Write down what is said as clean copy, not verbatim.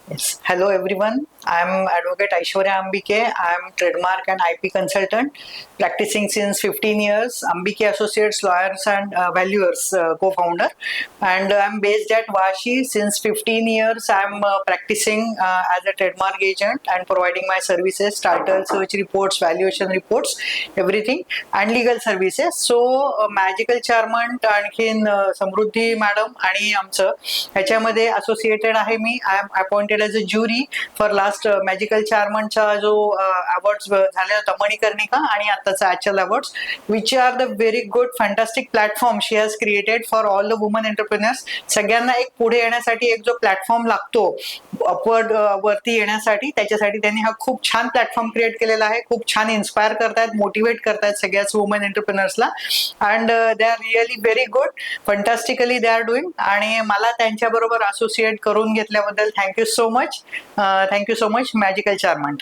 Yes. Hello, everyone. I'm Advocate Aishwarya Ambike. I'm trademark and IP consultant, practicing since 15 years. Ambike Associates, Lawyers and Valuers co-founder, and I'm based at Vashi since 15 years. I'm practicing as a trademark agent and providing my services, title search reports, valuation reports, everything, and legal services. So, Magical Charmant आणखीन समृद्धी madam आणि आमचं ह्याच्यामध्ये associated आहे मी. I am appointed as a jury for last magical चार्मनचा जो awards झाले होता मणिकर्णिका आणि आताचा actual awards which are the very good fantastic platform she has created for all the women entrepreneurs. सगळ्यांना एक पुढे येण्यासाठी एक जो प्लॅटफॉर्म लागतो अपवर्ड वरती येण्यासाठी, त्याच्यासाठी त्यांनी हा खूप छान प्लॅटफॉर्म क्रिएट केलेला आहे. खूप छान इन्स्पायर करतायत, मोटिवेट करतायत सगळ्याच वुमन एंटरप्रिनर्सला. And they are really very good, fantastically they are doing. आणि मला त्यांच्याबरोबर असोसिएट करून घेतल्याबद्दल thank you so much. Thank you so much magical चार्मंट.